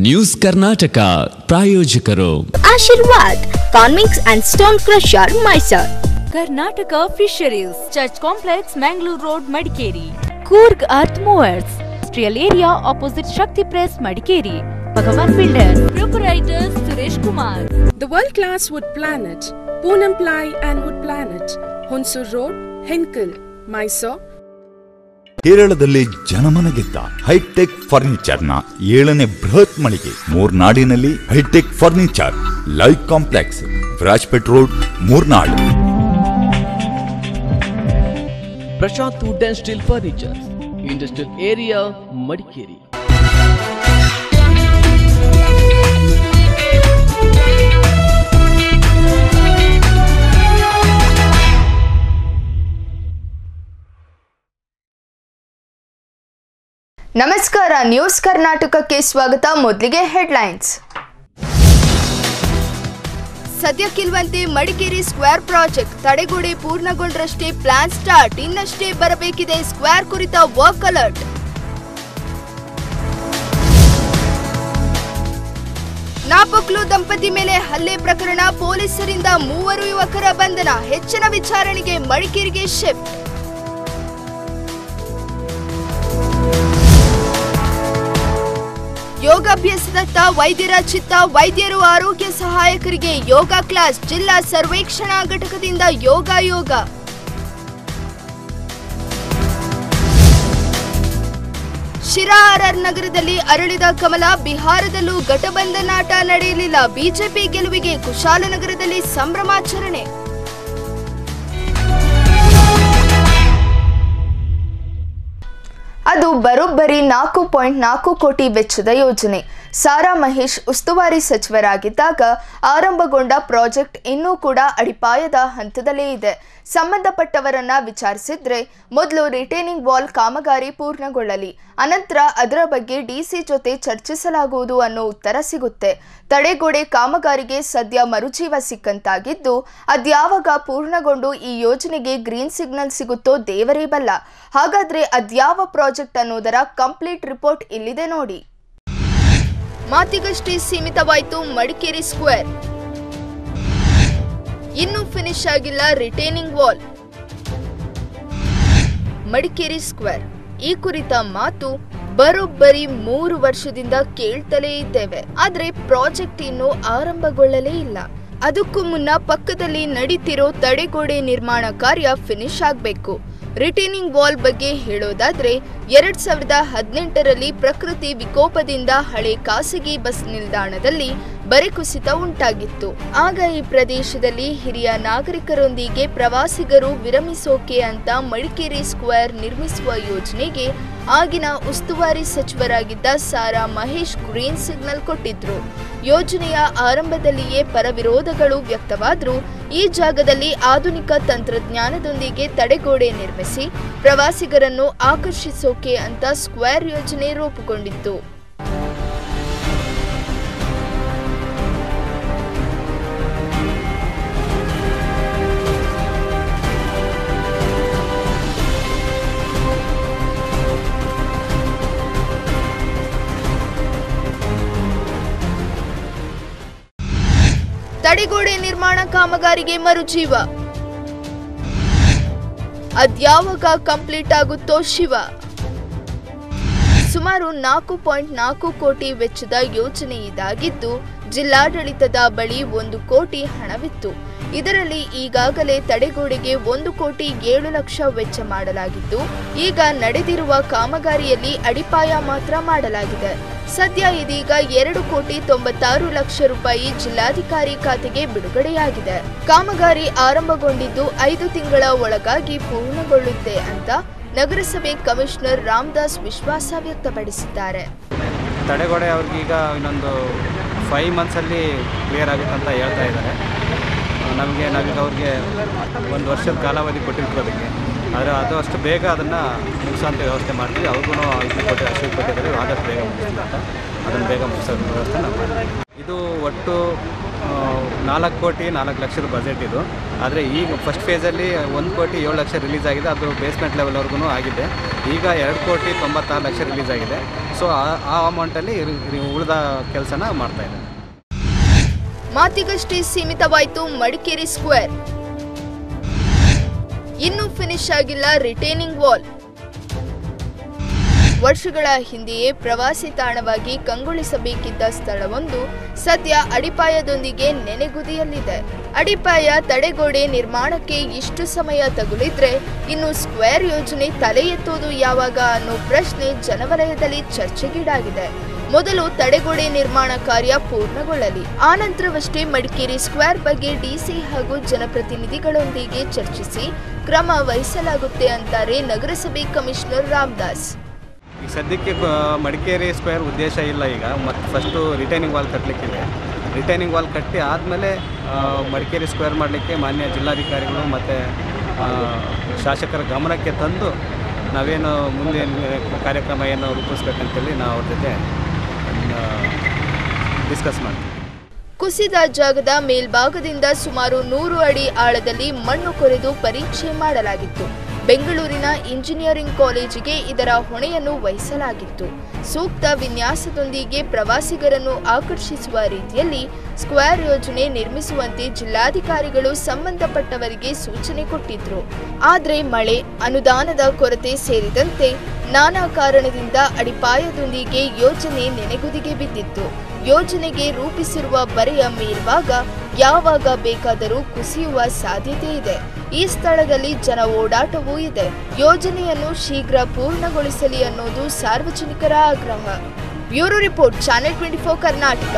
News Karnataka ಪ್ರಾಯೋಜಕರು ಆಶೀರ್ವಾದ್ ಕಾನ್ವಿಕ್ಸ್ and stone crusher Mysore, Karnataka fisheries, church complex, Mangalore road, Madikeri. Coorg earth movers, industrial area opposite Shakti press, Madikeri. Bhagwan builders, proprietors Suresh Kumar. The World Class Wood Planet, Poonam Ply and Wood Planet, Hunsur Road, Henkel, Mysore. ಕೇರಳದಲ್ಲಿ ಜನಮನ ಗೆದ್ದ high tech ಫರ್ನಿಚರ್ನ 7ನೇ ಬೃಹತ್ ಮಳಿಗೆ ಮೂರ್ನಾಡಿನಲ್ಲಿ hi tech furniture live complex, Virajpet road, Murnad. Prashanth wood and steel furniture, industrial area, Madikeri. ನಮಸ್ಕಾರ, news ಕರ್ನಾಟಕಕ್ಕೆ ಸ್ವಾಗತ. ಮೊದಲಿಗೆ ಹೆಡ್ಲೈನ್ಸ್. ಸದ್ಯಕ್ಕಿಲ್ವಂತೆ ಮಡಿಕೇರಿ ಸ್ಕ್ವೇರ್ ಪ್ರಾಜೆಕ್ಟ್ ತಡೆಗೋಡೆ ಪೂರ್ಣಗೊಂಡ್ರಷ್ಟೇ ಪ್ಲಾನ್ ಸ್ಟಾರ್ಟ್, ಇನ್ನಷ್ಟೇ ಬರಬೇಕಿದೆ ಸ್ಕ್ವೇರ್ ಕುರಿತ ವರ್ಕ್ ಅಲರ್ಟ್. ನಾಪಕ್ಲು ದಂಪತಿ ಮೇಲೆ ಹಲ್ಲೆ ಪ್ರಕರಣ, ಪೊಲೀಸರಿಂದ 3 ಯುವಕರ ಬಂಧನ, ಹೆಚ್ಚಿನ ವಿಚಾರಣೆಗೆ ಮಡಿಕೇರಿಗೆ ಶಿಫ್ಟ್. ಯೋಗಾಭ್ಯಾಸದತ್ತ ವೈದ್ಯರ ಚಿತ್ತ, ವೈದ್ಯರು ಆರೋಗ್ಯ ಸಹಾಯಕರಿಗೆ ಯೋಗ ಕ್ಲಾಸ್, ಜಿಲ್ಲಾ ಸರ್ವೇಕ್ಷಣಾ ಘಟಕದಿಂದ ಯೋಗ. ಶಿರಾ ಆರ್ಆರ್ ನಗರದಲ್ಲಿ ಅರಳಿದ ಕಮಲ, ಬಿಹಾರದಲ್ಲೂ ಘಟಬಂಧನಾಟ ನಡೆಯಲಿಲ್ಲ, ಬಿಜೆಪಿ ಗೆಲುವಿಗೆ ಕುಶಾಲನಗರದಲ್ಲಿ ಸಂಭ್ರಮಾಚರಣೆ. ಅದು ಬರೋಬ್ಬರಿ 4.4 ಕೋಟಿ ವೆಚ್ಚದ ಯೋಜನೆ. ಸಾರಾ ಮಹೇಶ್ ಉಸ್ತುವಾರಿ ಸಚಿವರಾಗಿದ್ದಾಗ ಆರಂಭಗೊಂಡ ಪ್ರಾಜೆಕ್ಟ್ ಇನ್ನೂ ಕೂಡ ಅಡಿಪಾಯದ ಹಂತದಲ್ಲೇ ಇದೆ. ಸಂಬಂಧಪಟ್ಟವರನ್ನ ವಿಚಾರಿಸಿದ್ರೆ ಮೊದಲು ರಿಟೇನಿಂಗ್ ವಾಲ್ ಕಾಮಗಾರಿ ಪೂರ್ಣಗೊಳ್ಳಲಿ, ಅನಂತರ ಅದರ ಬಗ್ಗೆ ಡಿಸಿ ಜೊತೆ ಚರ್ಚಿಸಲಾಗುವುದು ಅನ್ನೋ ಉತ್ತರ ಸಿಗುತ್ತೆ. ತಡೆಗೋಡೆ ಕಾಮಗಾರಿಗೆ ಸದ್ಯ ಮರುಜೀವ ಸಿಕ್ಕಂತಾಗಿದ್ದು, ಅದ್ಯಾವಾಗ ಪೂರ್ಣಗೊಂಡು ಈ ಯೋಜನೆಗೆ ಗ್ರೀನ್ ಸಿಗ್ನಲ್ ಸಿಗುತ್ತೋ ದೇವರೇ ಬಲ್ಲ. ಹಾಗಾದ್ರೆ ಅದ್ಯಾವ ಪ್ರಾಜೆಕ್ಟ್ ಅನ್ನೋದರ ಕಂಪ್ಲೀಟ್ ರಿಪೋರ್ಟ್ ಇಲ್ಲಿದೆ ನೋಡಿ. ಮಾತಿಗಷ್ಟೇ ಸೀಮಿತವಾಯಿತು ಮಡಿಕೇರಿ ಸ್ಕ್ವೇರ್, ಇನ್ನೂ ಫಿನಿಶ್ ಆಗಿಲ್ಲ ರಿಟೇನಿಂಗ್ ವಾಲ್. ಮಡಿಕೇರಿ ಸ್ಕ್ವೇರ್ ಈ ಕುರಿತ ಮಾತು ಬರೋಬ್ಬರಿ 3 ವರ್ಷದಿಂದ ಕೇಳ್ತಲೇ ಇದ್ದೇವೆ. ಆದ್ರೆ ಪ್ರಾಜೆಕ್ಟ್ ಇನ್ನೂ ಆರಂಭಗೊಳ್ಳಲೇ ಇಲ್ಲ. ಅದಕ್ಕೂ ಮುನ್ನ ಪಕ್ಕದಲ್ಲಿ ನಡೀತಿರೋ ತಡೆಗೋಡೆ ನಿರ್ಮಾಣ ಕಾರ್ಯ ಫಿನಿಶ್ ಆಗಬೇಕು. ರಿಟೇನಿಂಗ್ ವಾಲ್ ಬಗ್ಗೆ ಹೇಳೋದಾದ್ರೆ 2018ರಲ್ಲಿ ಪ್ರಕೃತಿ ವಿಕೋಪದಿಂದ ಹಳೆ ಖಾಸಗಿ ಬಸ್ ನಿಲ್ದಾಣದಲ್ಲಿ ಬರೆಕುಸಿತ ಉಂಟಾಗಿತ್ತು. ಆಗ ಈ ಪ್ರದೇಶದಲ್ಲಿ ಹಿರಿಯ ನಾಗರಿಕರೊಂದಿಗೆ ಪ್ರವಾಸಿಗರು ವಿರಮಿಸೋಕೆ ಅಂತ ಮಡಿಕೇರಿ ಸ್ಕ್ವೇರ್ ನಿರ್ಮಿಸುವ ಯೋಜನೆಗೆ ಆಗಿನ ಉಸ್ತುವಾರಿ ಸಚಿವರಾಗಿದ್ದ ಸಾರಾ ಮಹೇಶ್ ಗ್ರೀನ್ ಸಿಗ್ನಲ್ ಕೊಟ್ಟಿದ್ರು. ಯೋಜನೆಯ ಆರಂಭದಲ್ಲಿಯೇ ಪರವಿರೋಧಗಳು ವ್ಯಕ್ತವಾದರೂ ಈ ಜಾಗದಲ್ಲಿ ಆಧುನಿಕ ತಂತ್ರಜ್ಞಾನದೊಂದಿಗೆ ತಡೆಗೋಡೆ ನಿರ್ಮಿಸಿ ಪ್ರವಾಸಿಗರನ್ನು ಆಕರ್ಷಿಸೋಕೆ ಅಂತ ಸ್ಕ್ವೇರ್ ಯೋಜನೆ ರೂಪುಗೊಂಡಿತ್ತು. ತಡೆಗೋಡೆ ನಿರ್ಮಾಣ ಕಾಮಗಾರಿಗೆ ಮರುಜೀವ, ಅದ್ಯಾವಾಗ ಕಂಪ್ಲೀಟ್ ಆಗುತ್ತೋ ಶಿವ. ಸುಮಾರು 4.4 ಕೋಟಿ ವೆಚ್ಚದ ಯೋಜನೆ ಇದಾಗಿದ್ದು, ಜಿಲ್ಲಾಡಳಿತದ ಬಳಿ 1 ಕೋಟಿ ಹಣವಿತ್ತು. ಇದರಲ್ಲಿ ಈಗಾಗಲೇ ತಡೆಗೋಡೆಗೆ 1,07,00,000 ವೆಚ್ಚ ಮಾಡಲಾಗಿದ್ದು, ಈಗ ನಡೆದಿರುವ ಕಾಮಗಾರಿಯಲ್ಲಿ ಅಡಿಪಾಯ ಮಾತ್ರ ಮಾಡಲಾಗಿದೆ. ಸದ್ಯ ಇದೀಗ 2,96,00,000 ರೂಪಾಯಿ ಜಿಲ್ಲಾಧಿಕಾರಿ ಖಾತೆಗೆ ಬಿಡುಗಡೆಯಾಗಿದೆ. ಕಾಮಗಾರಿ ಆರಂಭಗೊಂಡಿದ್ದು 5 ತಿಂಗಳ ಒಳಗಾಗಿ ಪೂರ್ಣಗೊಳ್ಳುತ್ತೆ ಅಂತ ನಗರಸಭೆ ಕಮಿಷನರ್ ರಾಮದಾಸ್ ವಿಶ್ವಾಸ ವ್ಯಕ್ತಪಡಿಸಿದ್ದಾರೆ. ತಡೆಗೋಡೆ ಅವ್ರಿಗೀಗ ಇನ್ನೊಂದು 5 ಮಂತ್ಸಲ್ಲಿ ಕ್ಲಿಯರ್ ಆಗುತ್ತೆ ಅಂತ ಹೇಳ್ತಾ ಇದ್ದಾರೆ. ನಾವೀಗ ಅವ್ರಿಗೆ 1 ವರ್ಷದ ಕಾಲಾವಧಿ ಕೊಟ್ಟಿರ್ತೀವಿ ಅದಕ್ಕೆ. ಆದರೆ ಅದು ಅಷ್ಟು ಬೇಗ ಅದನ್ನು ಮುಗಿಸೋಂಥ ವ್ಯವಸ್ಥೆ ಮಾಡ್ತೀವಿ. ಅವ್ರಿಗೂ ಅಷ್ಟು ಕೊಟ್ಟಿದ್ದಾರೆ, ಆದಷ್ಟು ಬೇಗ ಮುಗಿಸ್ತೀವಿ ಅಂತ ಅದನ್ನು ಬೇಗ ಮುಗಿಸೋ ವ್ಯವಸ್ಥೆ ನಾವು ಮಾಡ್ತೀವಿ. ಇದು ಒಟ್ಟು 4 ಕೋಟಿ 4 ಲಕ್ಷದ ಬಜೆಟ್ ಇದು. ಆದರೆ ಈಗ ಫಸ್ಟ್ ಫೇಸಲ್ಲಿ 1 ಕೋಟಿ 7 ಲಕ್ಷ ರಿಲೀಸ್ ಆಗಿದೆ. ಅದು ಬೇಸ್ಮೆಂಟ್ ಲೆವೆಲ್ವರೆಗೂ ಆಗಿದೆ. ಈಗ 2 ಕೋಟಿ 96 ಲಕ್ಷ ರಿಲೀಸ್ ಆಗಿದೆ. ಸೊ ಆ ಅಮೌಂಟಲ್ಲಿ ಉಳಿದ ಕೆಲಸನ ಮಾಡ್ತಾಯಿದ್ದಾರೆ. ಮಾತಿಗಷ್ಟೇ ಸೀಮಿತವಾಯಿತು ಮಡಿಕೇರಿ ಸ್ಕ್ವೇರ್. ಇನ್ನೂ ಫಿನಿಶ್ ಆಗಿಲ್ಲ ರಿಟೈನಿಂಗ್ ವಾಲ್. ವರ್ಷಗಳ ಹಿಂದೆಯೇ ಪ್ರವಾಸಿ ತಾಣವಾಗಿ ಕಂಗೊಳಿಸಬೇಕಿದ್ದ ಸ್ಥಳವೊಂದು ಸದ್ಯ ಅಡಿಪಾಯದೊಂದಿಗೆ ನೆನೆಗುದಿಯಲ್ಲಿದೆ. ಅಡಿಪಾಯ ತಡೆಗೋಡೆ ನಿರ್ಮಾಣಕ್ಕೆ ಇಷ್ಟು ಸಮಯ ತಗುಲಿದ್ರೆ ಇನ್ನು ಸ್ಕ್ವೇರ್ ಯೋಜನೆ ತಲೆ ಎತ್ತೋದು ಯಾವಾಗ ಅನ್ನೋ ಪ್ರಶ್ನೆ ಜನವಲಯದಲ್ಲಿ ಚರ್ಚೆಗೀಡಾಗಿದೆ. ಮೊದಲು ತಡೆಗೋಡೆ ನಿರ್ಮಾಣ ಕಾರ್ಯ ಪೂರ್ಣಗೊಳ್ಳಲಿ, ಆನಂತರವಷ್ಟೇ ಮಡಿಕೇರಿ ಸ್ಕ್ವೇರ್ ಬಗ್ಗೆ ಡಿಸಿ ಹಾಗೂ ಜನಪ್ರತಿನಿಧಿಗಳೊಂದಿಗೆ ಚರ್ಚಿಸಿ ಕ್ರಮ ವಹಿಸಲಾಗುತ್ತೆ ಅಂತಾರೆ ನಗರಸಭೆ ಕಮಿಷನರ್ ರಾಮದಾಸ್. ಈಗ ಸದ್ಯಕ್ಕೆ ಮಡಿಕೇರಿ ಸ್ಕ್ವೇರ್ ಉದ್ದೇಶ ಇಲ್ಲ. ಈಗ ಮತ್ತು ಫಸ್ಟು ರಿಟೈನಿಂಗ್ ವಾಲ್ ಕಟ್ಟಲಿಕ್ಕಿದೆ. ರಿಟೈನಿಂಗ್ ವಾಲ್ ಕಟ್ಟಿ ಆದಮೇಲೆ ಮಡಿಕೇರಿ ಸ್ಕ್ವೇರ್ ಮಾಡಲಿಕ್ಕೆ ಮಾನ್ಯ ಜಿಲ್ಲಾಧಿಕಾರಿಗಳು ಮತ್ತು ಶಾಸಕರ ಗಮನಕ್ಕೆ ತಂದು ನಾವೇನು ಮುಂದೆ ಕಾರ್ಯಕ್ರಮ ಏನು ರೂಪಿಸ್ಬೇಕಂತೇಳಿ ನಾವು ಅವ್ರ ಜೊತೆ ಡಿಸ್ಕಸ್ ಮಾಡ್ತೀವಿ. ಕುಸಿದ ಜಾಗದ ಮೇಲ್ಭಾಗದಿಂದ ಸುಮಾರು 100 ಅಡಿ ಆಳದಲ್ಲಿ ಮಣ್ಣು ಕೊರೆದು ಪರೀಕ್ಷೆ ಮಾಡಲಾಗಿತ್ತು. ಬೆಂಗಳೂರಿನ ಇಂಜಿನಿಯರಿಂಗ್ ಕಾಲೇಜಿಗೆ ಇದರ ಹೊಣೆಯನ್ನು ವಹಿಸಲಾಗಿತ್ತು. ಸೂಕ್ತ ವಿನ್ಯಾಸದೊಂದಿಗೆ ಪ್ರವಾಸಿಗರನ್ನು ಆಕರ್ಷಿಸುವ ರೀತಿಯಲ್ಲಿ ಸ್ಕ್ವೇರ್ ಯೋಜನೆ ನಿರ್ಮಿಸುವಂತೆ ಜಿಲ್ಲಾಧಿಕಾರಿಗಳು ಸಂಬಂಧಪಟ್ಟವರಿಗೆ ಸೂಚನೆ ಕೊಟ್ಟಿದ್ರು. ಆದರೆ ಮಳೆ, ಅನುದಾನದ ಕೊರತೆ ಸೇರಿದಂತೆ ನಾನಾ ಕಾರಣದಿಂದ ಅಡಿಪಾಯದೊಂದಿಗೆ ಯೋಜನೆ ನೆನೆಗುದಿಗೆ ಬಿದ್ದಿತ್ತು. ಯೋಜನೆಗೆ ರೂಪಿಸಿರುವ ಬರೆಯ ಮೇಲ್ಭಾಗ ಯಾವಾಗ ಬೇಕಾದರೂ ಕುಸಿಯುವ ಸಾಧ್ಯತೆ ಇದೆ. ಈ ಸ್ಥಳದಲ್ಲಿ ಜನ ಓಡಾಟವೂ ಇದೆ. ಯೋಜನೆಯನ್ನು ಶೀಘ್ರ ಪೂರ್ಣಗೊಳಿಸಲಿ ಅನ್ನೋದು ಸಾರ್ವಜನಿಕರ ಆಗ್ರಹ. Bureau report, channel 24 Karnataka.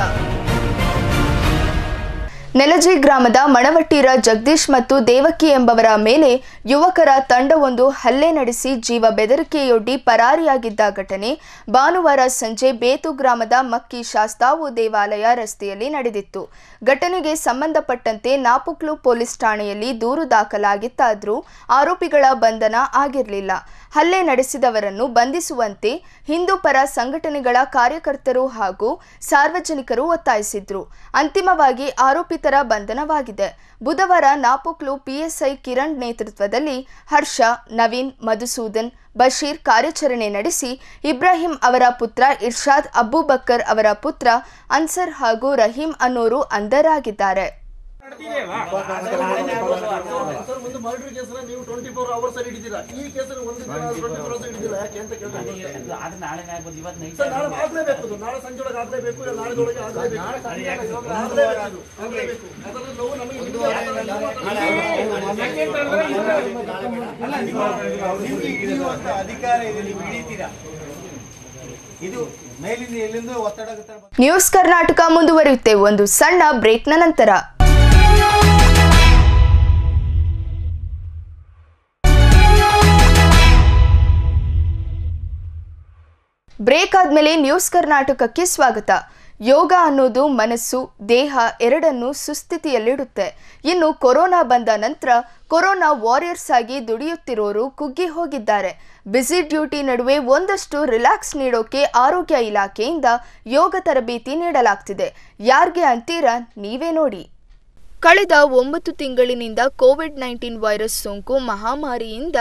Nelaji ಗ್ರಾಮದ ಮಣವಟ್ಟಿರ ಜಗದೀಶ್ ಮತ್ತು ದೇವಕಿ ಎಂಬವರ ಮೇಲೆ ಯುವಕರ ತಂಡವೊಂದು ಹಲ್ಲೆ ನಡೆಸಿ ಜೀವ ಬೆದರಿಕೆಯೊಡ್ಡಿ ಪರಾರಿಯಾಗಿದ್ದ ಘಟನೆ ಭಾನುವಾರ ಸಂಜೆ ಬೇತು ಗ್ರಾಮದ ಮಕ್ಕಿ ಶಾಸ್ತಾವು ದೇವಾಲಯ ರಸ್ತೆಯಲ್ಲಿ ನಡೆದಿತ್ತು. ಘಟನೆಗೆ ಸಂಬಂಧಪಟ್ಟಂತೆ ನಾಪುಕ್ಲು ಪೊಲೀಸ್ ಠಾಣೆಯಲ್ಲಿ ದೂರು ದಾಖಲಾಗಿತ್ತಾದರೂ ಆರೋಪಿಗಳ ಬಂಧನ ಆಗಿರಲಿಲ್ಲ. ಹಲ್ಲೆ ನಡೆಸಿದವರನ್ನು ಬಂಧಿಸುವಂತೆ ಹಿಂದೂ ಪರ ಸಂಘಟನೆಗಳ ಕಾರ್ಯಕರ್ತರು ಹಾಗೂ ಸಾರ್ವಜನಿಕರು ಒತ್ತಾಯಿಸಿದ್ರು. ಅಂತಿಮವಾಗಿ ಆರೋಪಿತರ ಬಂಧನವಾಗಿದೆ. ಬುಧವಾರ ನಾಪುಕ್ಲು ಪಿಎಸ್ಐ ಕಿರಣ್ ನೇತೃತ್ವದಲ್ಲಿ ಹರ್ಷ, ನವೀನ್, ಮಧುಸೂದನ್, ಬಶೀರ್ ಕಾರ್ಯಾಚರಣೆ ನಡೆಸಿ ಇಬ್ರಾಹಿಂ ಅವರ ಪುತ್ರ ಇರ್ಷಾದ್, ಅಬೂಬಕ್ಕರ್ ಅವರ ಪುತ್ರ ಅನ್ಸರ್ ಹಾಗೂ ರಹೀಂ ಅನ್ನೋರು ಅಂಧರಾಗಿದ್ದಾರೆ. ನ್ಯೂಸ್ ಕರ್ನಾಟಕ ಮುಂದುವರಿಯುತ್ತೆ ಒಂದು ಸಣ್ಣ ಬ್ರೇಕ್ನ ನಂತರ. ಬ್ರೇಕ್ ಆದ್ಮೇಲೆ ನ್ಯೂಸ್ ಕರ್ನಾಟಕಕ್ಕೆ ಸ್ವಾಗತ. ಯೋಗ ಅನ್ನೋದು ಮನಸ್ಸು, ದೇಹ ಎರಡನ್ನೂ ಸುಸ್ಥಿತಿಯಲ್ಲಿಡುತ್ತೆ. ಇನ್ನು ಕೊರೋನಾ ಬಂದ ನಂತರ ಕೊರೋನಾ ವಾರಿಯರ್ಸ್ ಆಗಿ ದುಡಿಯುತ್ತಿರೋರು ಕುಗ್ಗಿ ಹೋಗಿದ್ದಾರೆ. ಬ್ಯುಸಿ ಡ್ಯೂಟಿ ನಡುವೆ ಒಂದಷ್ಟು ರಿಲ್ಯಾಕ್ಸ್ ನೀಡೋಕೆ ಆರೋಗ್ಯ ಇಲಾಖೆಯಿಂದ ಯೋಗ ತರಬೇತಿ ನೀಡಲಾಗ್ತಿದೆ. ಯಾರ್ಗೆ ಅಂತೀರಾ? ನೀವೇ ನೋಡಿ. ಕಳೆದ 9 ತಿಂಗಳಿನಿಂದ ಕೋವಿಡ್-19 ವೈರಸ್ ಸೋಂಕು ಮಹಾಮಾರಿಯಿಂದ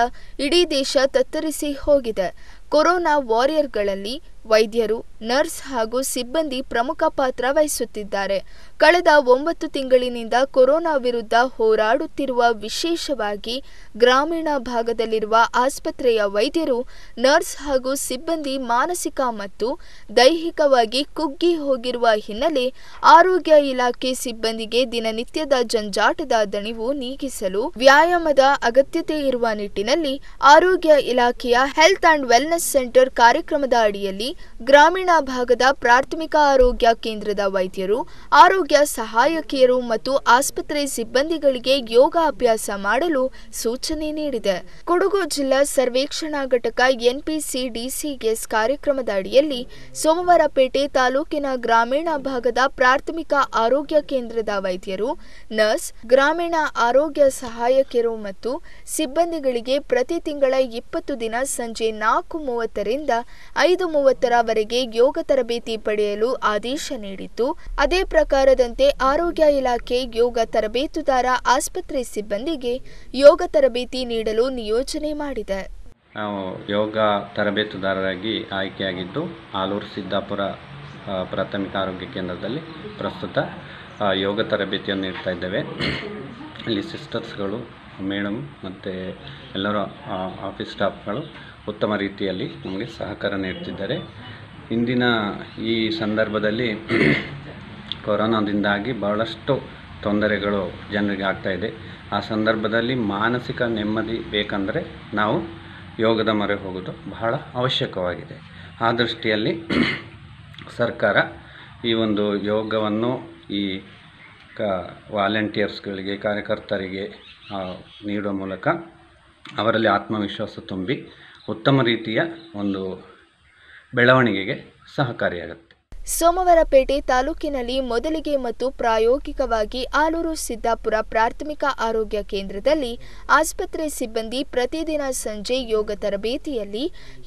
ಇಡೀ ದೇಶ ತತ್ತರಿಸಿ ಹೋಗಿದೆ. ಕೊರೋನಾ ವಾರಿಯರ್ಗಳಲ್ಲಿ ವೈದ್ಯರು, ನರ್ಸ್ ಹಾಗೂ ಸಿಬ್ಬಂದಿ ಪ್ರಮುಖ ಪಾತ್ರ ವಹಿಸುತ್ತಿದ್ದಾರೆ. ಕಳೆದ 9 ತಿಂಗಳಿನಿಂದ ಕೊರೋನಾ ವಿರುದ್ಧ ಹೋರಾಡುತ್ತಿರುವ ವಿಶೇಷವಾಗಿ ಗ್ರಾಮೀಣ ಭಾಗದಲ್ಲಿರುವ ಆಸ್ಪತ್ರೆಯ ವೈದ್ಯರು, ನರ್ಸ್ ಹಾಗೂ ಸಿಬ್ಬಂದಿ ಮಾನಸಿಕ ಮತ್ತು ದೈಹಿಕವಾಗಿ ಕುಗ್ಗಿ ಹೋಗಿರುವ ಹಿನ್ನೆಲೆ ಆರೋಗ್ಯ ಇಲಾಖೆ ಸಿಬ್ಬಂದಿಗೆ ದಿನನಿತ್ಯದ ಜಂಜಾಟದ ದಣಿವು ನೀಗಿಸಲು ವ್ಯಾಯಾಮದ ಅಗತ್ಯತೆ ಇರುವ ನಿಟ್ಟಿನಲ್ಲಿ ಆರೋಗ್ಯ ಇಲಾಖೆಯ ಹೆಲ್ತ್ ಅಂಡ್ ವೆಲ್ನೆಸ್ ಸೆಂಟರ್ ಕಾರ್ಯಕ್ರಮದ ಅಡಿಯಲ್ಲಿ ಗ್ರಾಮೀಣ ಭಾಗದ ಪ್ರಾಥಮಿಕ ಆರೋಗ್ಯ ಕೇಂದ್ರದ ವೈದ್ಯರು, ಆರೋಗ್ಯ ಸಹಾಯಕಿಯರು ಮತ್ತು ಆಸ್ಪತ್ರೆ ಸಿಬ್ಬಂದಿಗಳಿಗೆ ಯೋಗ ಅಭ್ಯಾಸ ಮಾಡಲು ಸೂಚನೆ ನೀಡಿದೆ. ಕೊಡಗು ಜಿಲ್ಲಾ ಸರ್ವೇಕ್ಷಣಾ ಘಟಕ NPCDCS ಕಾರ್ಯಕ್ರಮದ ಅಡಿಯಲ್ಲಿ ಸೋಮವಾರಪೇಟೆ ತಾಲೂಕಿನ ಗ್ರಾಮೀಣ ಭಾಗದ ಪ್ರಾಥಮಿಕ ಆರೋಗ್ಯ ಕೇಂದ್ರದ ವೈದ್ಯರು, ನರ್ಸ್, ಗ್ರಾಮೀಣ ಆರೋಗ್ಯ ಸಹಾಯಕಿಯರು ಮತ್ತು ಸಿಬ್ಬಂದಿಗಳಿಗೆ ಪ್ರತಿ ತಿಂಗಳ 20 ದಿನ ಸಂಜೆ 4:30 ರಿಂದ 5:30 20ವರೆಗೆ ಯೋಗ ತರಬೇತಿ ಪಡೆಯಲು ಆದೇಶ ನೀಡಿದ್ದು, ಅದೇ ಪ್ರಕಾರದಂತೆ ಆರೋಗ್ಯ ಇಲಾಖೆ ಯೋಗ ತರಬೇತುದಾರ ಆಸ್ಪತ್ರೆ ಸಿಬ್ಬಂದಿಗೆ ಯೋಗ ತರಬೇತಿ ನೀಡಲು ನಿಯೋಜನೆ ಮಾಡಿದೆ. ನಾವು ಯೋಗ ತರಬೇತುದಾರರಾಗಿ ಆಯ್ಕೆಯಾಗಿದ್ದು ಆಲೂರು ಸಿದ್ದಾಪುರ ಪ್ರಾಥಮಿಕ ಆರೋಗ್ಯ ಕೇಂದ್ರದಲ್ಲಿ ಪ್ರಸ್ತುತ ಯೋಗ ತರಬೇತಿಯನ್ನು ನೀಡ್ತಾ ಇದ್ದೇವೆ. ಇಲ್ಲಿ ಸಿಸ್ಟರ್ಸ್ಗಳು, ಮೇಡಮ್ ಮತ್ತು ಎಲ್ಲರೂ ಆಫೀಸ್ ಸ್ಟಾಫ್ಗಳು ಉತ್ತಮ ರೀತಿಯಲ್ಲಿ ನಮಗೆ ಸಹಕಾರ ನೀಡ್ತಿದ್ದಾರೆ. ಇಂದಿನ ಈ ಸಂದರ್ಭದಲ್ಲಿ ಕೊರೋನಾದಿಂದಾಗಿ ಬಹಳಷ್ಟು ತೊಂದರೆಗಳು ಜನರಿಗೆ ಆಗ್ತಾಯಿದೆ. ಆ ಸಂದರ್ಭದಲ್ಲಿ ಮಾನಸಿಕ ನೆಮ್ಮದಿ ಬೇಕಂದರೆ ನಾವು ಯೋಗದ ಮೊರೆ ಹೋಗೋದು ಬಹಳ ಅವಶ್ಯಕವಾಗಿದೆ. ಆ ದೃಷ್ಟಿಯಲ್ಲಿ ಸರ್ಕಾರ ಈ ಒಂದು ಯೋಗವನ್ನು ಈ ವಾಲಂಟಿಯರ್ಸ್ಗಳಿಗೆ, ಕಾರ್ಯಕರ್ತರಿಗೆ ನೀಡುವ ಮೂಲಕ ಅವರಲ್ಲಿ ಆತ್ಮವಿಶ್ವಾಸ ತುಂಬಿ ಉತ್ತಮ ರೀತಿಯ ಒಂದು ಬೆಳವಣಿಗೆಗೆ ಸಹಕಾರಿಯಾಗುತ್ತೆ. ಸೋಮವಾರಪೇಟೆ ತಾಲೂಕಿನಲ್ಲಿ ಮೊದಲಿಗೆ ಮತ್ತು ಪ್ರಾಯೋಗಿಕವಾಗಿ ಆಲೂರು ಸಿದ್ದಾಪುರ ಪ್ರಾಥಮಿಕ ಆರೋಗ್ಯ ಕೇಂದ್ರದಲ್ಲಿ ಆಸ್ಪತ್ರೆ ಸಿಬ್ಬಂದಿ ಪ್ರತಿದಿನ ಸಂಜೆ ಯೋಗ ತರಬೇತಿಯಲ್ಲಿ